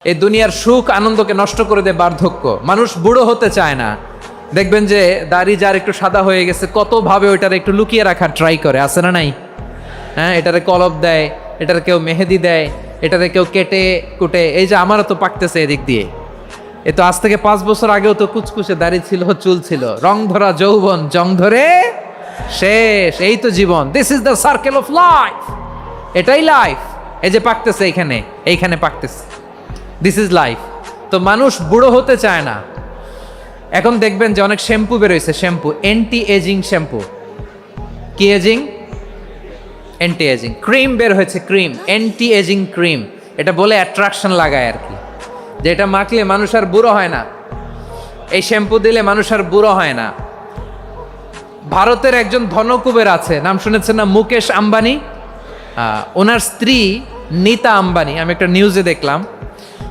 এই দুনিয়ার সুখ আনন্দকে নষ্ট করে দেয় বার্ধক্য। মানুষ বুড়ো হতে চায় না। দেখবেন যে দাড়ি যার একটু সাদা হয়ে গেছে কত ভাবে ওইটারে একটু লুকিয়ে রাখার ট্রাই করে, আছে না নাই? হ্যাঁ, এটারে কলপ দেয়, এটারে কেউ মেহেদি দেয়, এটারে কেউ কেটে কুটে। এই যে আমারও তো পাকতেছে এদিক দিয়ে, এ তো আজ থেকে 5 বছর আগেও তো কুচকুচে দাড়ি ছিল, চুল ছিল, রং ধরা যৌবন জং ধরে শেষ। এই তো জীবন, this is the circle of life. এটাই লাইফ। এই যে পাকতেছে এইখানে পাকতেছে, দিস ইজ লাইফ। তো মানুষ বুড়ো হতে চায় না। এখন দেখবেন যে অনেক শ্যাম্পু বেরোইছে, শ্যাম্পু অ্যান্টি এজিং শ্যাম্পু। কি এজিং? Anti ageing. ক্রিম বের হয়েছে, ক্রিম অ্যান্টি এজিং ক্রিম। এটা বলে অ্যাট্রাকশন লাগায় আর কি, যে এটা মাখলে মানুষ আর বুড়ো হয় না, এই শ্যাম্পু দিলে মানুষ আর বুড়ো হয় না। ভারতের একজন ধনকুবের আছে, নাম শুনেছেন না? মুকেশ আম্বানি। ওনার স্ত্রী নীতা আম্বানি, আমি একটা নিউজে দেখলাম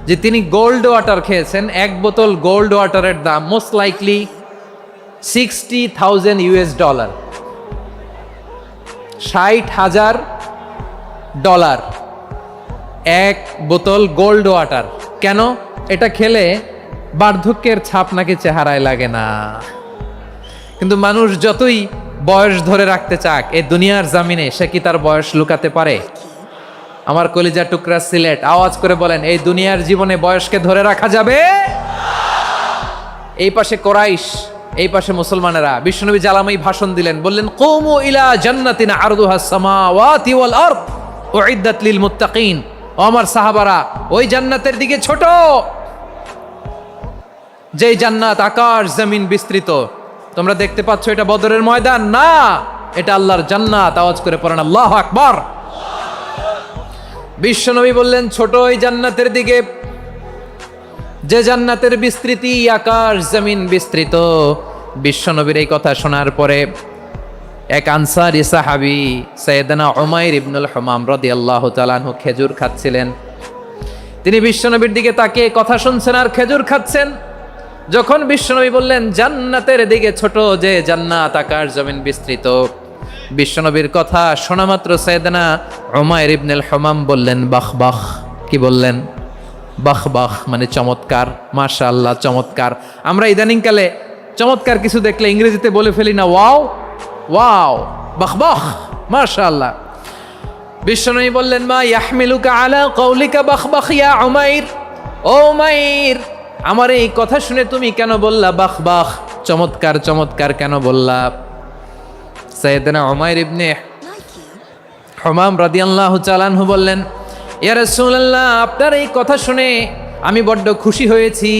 যে তিনি গোল্ড ওয়াটার খেয়েছেন। 1 বোতল গোল্ড ওয়াটারের দাম মোস্ট লাইকলি $60,000 $60,000 1 বোতল গোল্ড ওয়াটার। কেন? এটা খেলে বার্ধক্যের ছাপ নাকি চেহারায় লাগে না। কিন্তু মানুষ যতই বয়স ধরে রাখতে চাক এই দুনিয়ার জামিনে, সে কি তার বয়স লুকাতে পারে? আমার কলিজা টুকরা সিলেট, আওয়াজ করে বলেন, এই দুনিয়ার জীবনে বয়সকে ধরে রাখা যাবে? এই পাশে কোরাইশ, এই পাশে মুসলমানেরা। বিশ্বনবী জালামাই ভাষণ দিলেন, বললেন, কুমু ইলা জান্নাতিন আরদুহাস সামাওয়াতি ওয়াল আরদ উইদ্দাত লিল মুত্তাকিন। ও আমার সাহাবারা, ওই জান্নাতের দিকে ছোট, যেই জান্নাত আকাশ জমিন বিস্তৃত। তোমরা দেখতে পাচ্ছ এটা বদরের ময়দান না, এটা আল্লাহর জান্নাত। আওয়াজ করে পড়েন আল্লাহু আকবার। বিশ্বনবী বললেন, ছোট ওই জান্নাতের দিকে, যে জান্নাতের বিস্তৃতি আকাশ জমিন বিস্তৃত। বিশ্বনবীর এই কথা শোনার পরে এক আনসারী সাহাবী সাইয়েদনা উমাইর ইবনুল হুমাম রাদিয়াল্লাহু তাআলা আনহু খেজুর খাচ্ছিলেন। তিনি বিশ্বনবীর দিকে তাকিয়ে কথা শুনছেন আর খেজুর খাচ্ছেন। যখন বিশ্বনবী বললেন জান্নাতের দিকে ছোট, যে জান্নাত আকাশ জমিন বিস্তৃত, বিশ্বনবীর কথা শোনা মাত্র সাইয়েদনা উমাইর ইবনুল হুমাম বললেন বাহ বাহ। কি বললেন? বাহ বাহ, মানে চমৎকার, মাশাআল্লাহ, চমৎকার। আমরা ইদানিংকালে চমৎকার কিছু দেখলে ইংরেজিতে বলে ফেলি না, ওয়াও ওয়াও, বাহ বাহ, মাশাআল্লাহ। বিশ্বনবী বললেন, মা ইয়াহমিলুকা আলা কওলিকা বাহ বাহ ইয়া উমাইর। ও উমাইর, আমার এই কথা শুনে তুমি কেন বললা বাহ বাহ, চমৎকার চমৎকার কেন বললা? সাইয়েদনা উমাইর ইবনে হুমাম রাদিয়াল্লাহু তাআলা আনহু বললেন, ইয়া রাসূলুল্লাহ, আপনার এই কথা শুনে আমি বড্ড খুশি হয়েছি,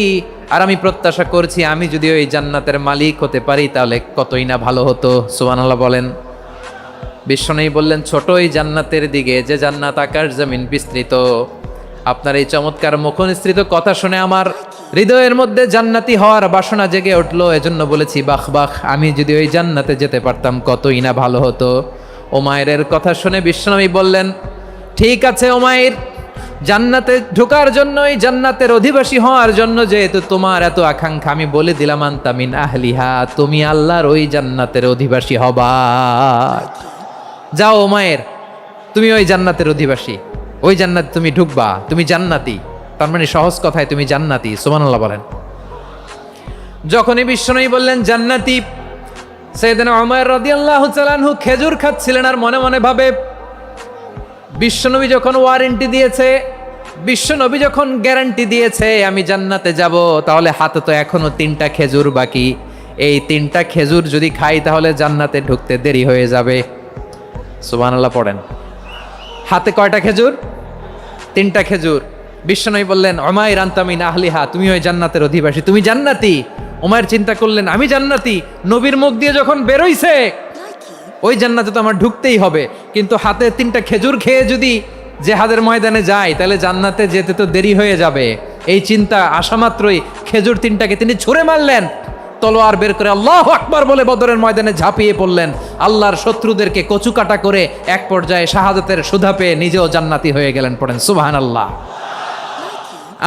আর আমি প্রত্যাশা করছি আমি যদি ওই জান্নাতের মালিক হতে পারি তাহলে কতই না ভালো হতো। সুবহানাল্লাহ বলেন। বিশ্বনবী বললেন, ছোট ওই জান্নাতের দিকে, যে জান্নাত আকাশ জমিন বিস্তৃত। আপনার এই চমৎকার মুখনিসৃত কথা শুনে আমার হৃদয়ের মধ্যে জান্নাতি হওয়ার বাসনা জেগে উঠলো, এজন্য বলেছি বাহ বাহ, আমি যদি ওই জান্নাতে যেতে পারতাম কতই না ভালো হতো। উমাইরের কথা শুনে বিশ্বনবী বললেন, ঠিক আছে উমাইর, জান্নাতে ঢোকার জন্য, এই জান্নাতের অধিবাসী হওয়ার জন্য যেহেতু তোমার এত আকাঙ্ক্ষা, আমি বলে দিলাম আনতা মিন আহলিহা, তুমি আল্লাহর ওই জান্নাতের অধিবাসী হবা। যাও উমাইর, তুমি ওই জান্নাতের অধিবাসী, ওই জান্নাতে তুমি ঢুকবা, তুমি জান্নাতি। তার মানে সহজ কথায় তুমি জান্নাতি। সুবহানাল্লাহ বলেন। যখনই বিশ্বনবী বললেন জান্নাতি, সাইয়েদনা উমাইর রাদিয়াল্লাহু তাআলা আনহু খেজুর খাচ্ছিলেন আর মনে মনে ভাবে, বিশ্বনবী যখন ওয়ারেন্টি দিয়েছে, বিশ্বনবী যখন গ্যারান্টি দিয়েছে আমি জান্নাতে যাব, তাহলে হাতে তো এখনো 3টা খেজুর বাকি। এই 3টা খেজুর যদি খাই তাহলে জান্নাতে ঢুকতে দেরি হয়ে যাবে। সুবহানাল্লাহ পড়েন। হাতে কয়টা খেজুর? 3টা খেজুর। বিশ্বনবী বললেন, উমাইর আনতা মিন আহলিহা, তুমি ওই জান্নাতের অধিবাসী, তুমি জান্নাতি। উমাইর চিন্তা করলেন, আমি জান্নাতি, নবীর মুখ দিয়ে যখন বেরোইছে ওই জান্নাতে তো আমার ঢুকতেই হবে, কিন্তু হাতে 3টা খেজুর খেয়ে যদি জিহাদের ময়দানে যাই তাহলে জান্নাতে যেতে তো দেরি হয়ে যাবে। এই চিন্তা আসা মাত্রই খেজুর 3টাকে তিনি ছুঁড়ে মারলেন, তলোয়ার বের করে আল্লাহু আকবার বলে বদরের ময়দানে ঝাঁপিয়ে পড়লেন। আল্লাহর শত্রুদেরকে কচুকাটা করে এক পর্যায়ে শাহাদাতের সুধা পেয়ে নিজেও জান্নাতি হয়ে গেলেন। পড়েন সুবহানাল্লাহ।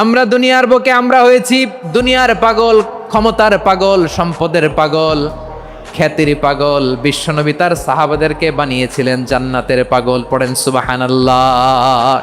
আমরা দুনিয়ার বুকে আমরা হয়েছি দুনিয়ার পাগল, ক্ষমতার পাগল, সম্পদের পাগল, খ্যাতির পাগল। বিশ্বনবী তার সাহাবাদেরকে বানিয়েছিলেন জান্নাতের পাগল। পড়েন সুবহানাল্লাহ।